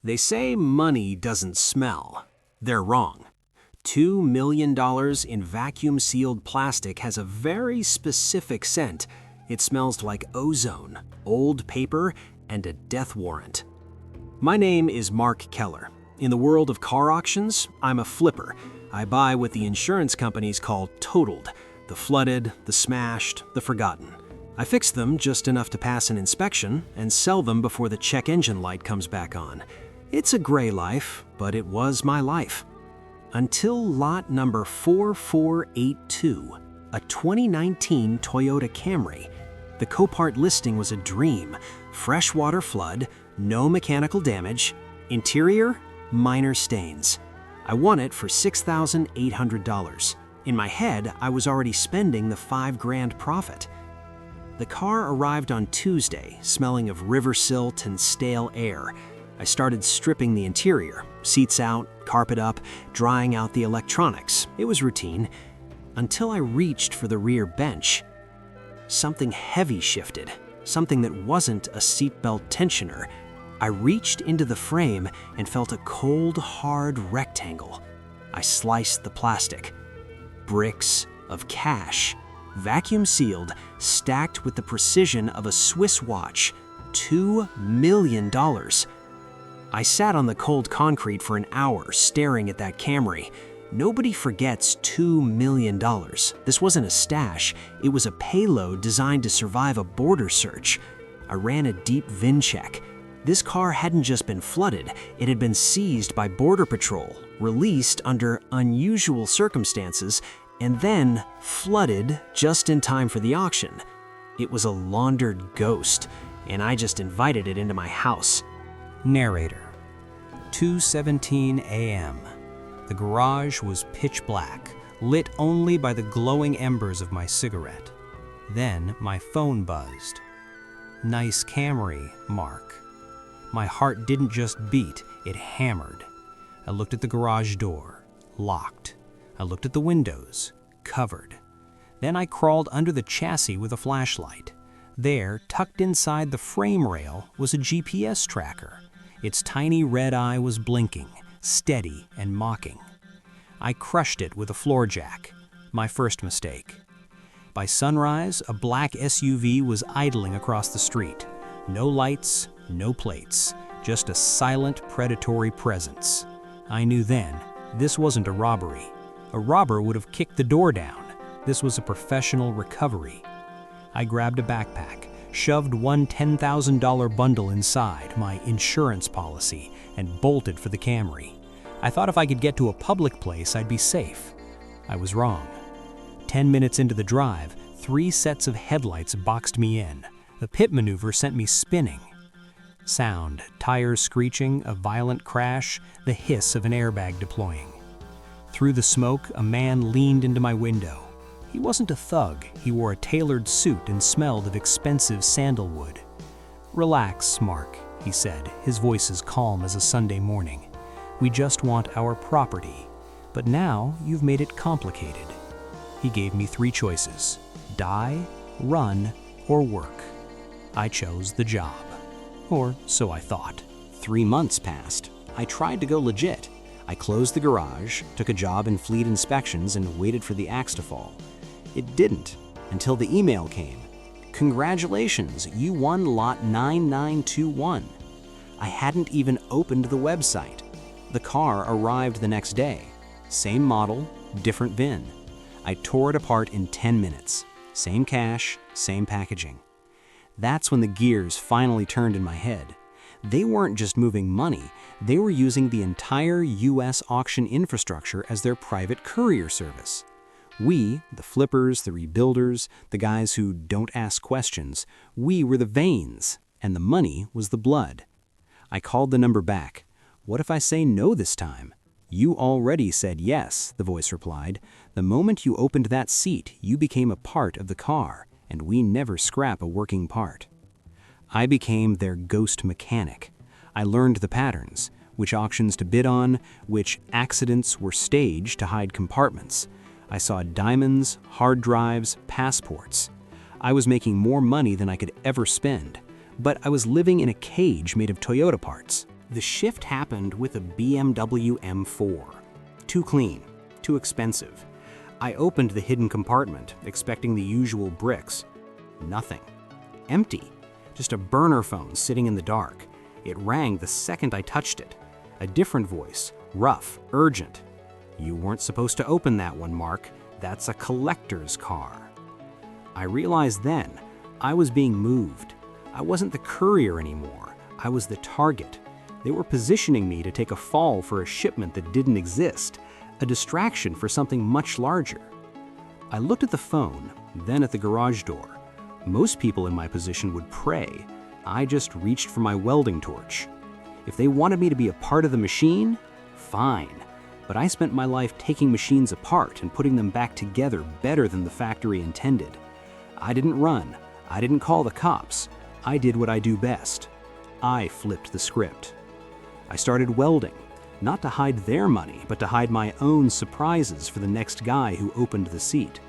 They say money doesn't smell. They're wrong. $2 million in vacuum-sealed plastic has a very specific scent. It smells like ozone, old paper, and a death warrant. My name is Mark Keller. In the world of car auctions, I'm a flipper. I buy what the insurance companies call totaled, the flooded, the smashed, the forgotten. I fix them just enough to pass an inspection and sell them before the check engine light comes back on. It's a gray life, but it was my life. Until lot number 4482, a 2019 Toyota Camry. The Copart listing was a dream. Freshwater flood, no mechanical damage, interior, minor stains. I won it for $6,800. In my head, I was already spending the $5,000 profit. The car arrived on Tuesday, smelling of river silt and stale air. I started stripping the interior, seats out, carpet up, drying out the electronics. It was routine, until I reached for the rear bench. Something heavy shifted, something that wasn't a seatbelt tensioner. I reached into the frame and felt a cold, hard rectangle. I sliced the plastic. Bricks of cash, vacuum sealed, stacked with the precision of a Swiss watch. $2 million. I sat on the cold concrete for an hour staring at that Camry. Nobody forgets $2 million. This wasn't a stash, it was a payload designed to survive a border search. I ran a deep VIN check. This car hadn't just been flooded, it had been seized by Border Patrol, released under unusual circumstances, and then flooded just in time for the auction. It was a laundered ghost, and I just invited it into my house. Narrator. 2:17 a.m. The garage was pitch black, lit only by the glowing embers of my cigarette. Then my phone buzzed. Nice Camry, Mark. My heart didn't just beat, it hammered. I looked at the garage door, locked. I looked at the windows, covered. Then I crawled under the chassis with a flashlight. There, tucked inside the frame rail, was a GPS tracker. Its tiny red eye was blinking, steady and mocking. I crushed it with a floor jack, my first mistake. By sunrise, a black SUV was idling across the street. No lights, no plates, just a silent, predatory presence. I knew then, this wasn't a robbery. A robber would have kicked the door down. This was a professional recovery. I grabbed a backpack, shoved one $10,000 bundle inside, my insurance policy, and bolted for the Camry. I thought if I could get to a public place, I'd be safe. I was wrong. 10 minutes into the drive, 3 sets of headlights boxed me in. The pit maneuver sent me spinning. Sound, tires screeching, a violent crash, the hiss of an airbag deploying. Through the smoke, a man leaned into my window. He wasn't a thug. He wore a tailored suit and smelled of expensive sandalwood. "Relax, Mark," he said, his voice as calm as a Sunday morning. "We just want our property. But now you've made it complicated." He gave me 3 choices: die, run, or work. I chose the job. Or so I thought. 3 months passed. I tried to go legit. I closed the garage, took a job in fleet inspections, and waited for the axe to fall. It didn't, until the email came. "Congratulations, you won lot 9921. I hadn't even opened the website. The car arrived the next day. Same model, different VIN. I tore it apart in 10 minutes. Same cash, same packaging. That's when the gears finally turned in my head. They weren't just moving money, they were using the entire US auction infrastructure as their private courier service. We, the flippers, the rebuilders, the guys who don't ask questions, we were the veins, and the money was the blood. I called the number back. "What if I say no this time?" "You already said yes," the voice replied. "The moment you opened that seat, you became a part of the car, and we never scrap a working part." I became their ghost mechanic. I learned the patterns, which auctions to bid on, which accidents were staged to hide compartments. I saw diamonds, hard drives, passports. I was making more money than I could ever spend, but I was living in a cage made of Toyota parts. The shift happened with a BMW M4. Too clean, too expensive. I opened the hidden compartment, expecting the usual bricks. Nothing. Empty. Just a burner phone sitting in the dark. It rang the second I touched it. A different voice, rough, urgent. "You weren't supposed to open that one, Mark. That's a collector's car." I realized then I was being moved. I wasn't the courier anymore. I was the target. They were positioning me to take a fall for a shipment that didn't exist, a distraction for something much larger. I looked at the phone, then at the garage door. Most people in my position would pray. I just reached for my welding torch. If they wanted me to be a part of the machine, fine. But I spent my life taking machines apart and putting them back together better than the factory intended. I didn't run. I didn't call the cops. I did what I do best. I flipped the script. I started welding, not to hide their money, but to hide my own surprises for the next guy who opened the seat.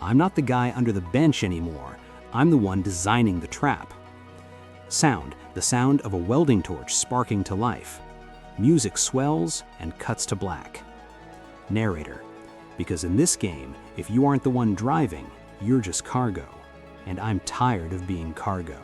I'm not the guy under the bench anymore. I'm the one designing the trap. Sound, the sound of a welding torch sparking to life. Music swells and cuts to black. Narrator, because in this game, if you aren't the one driving, you're just cargo. And I'm tired of being cargo.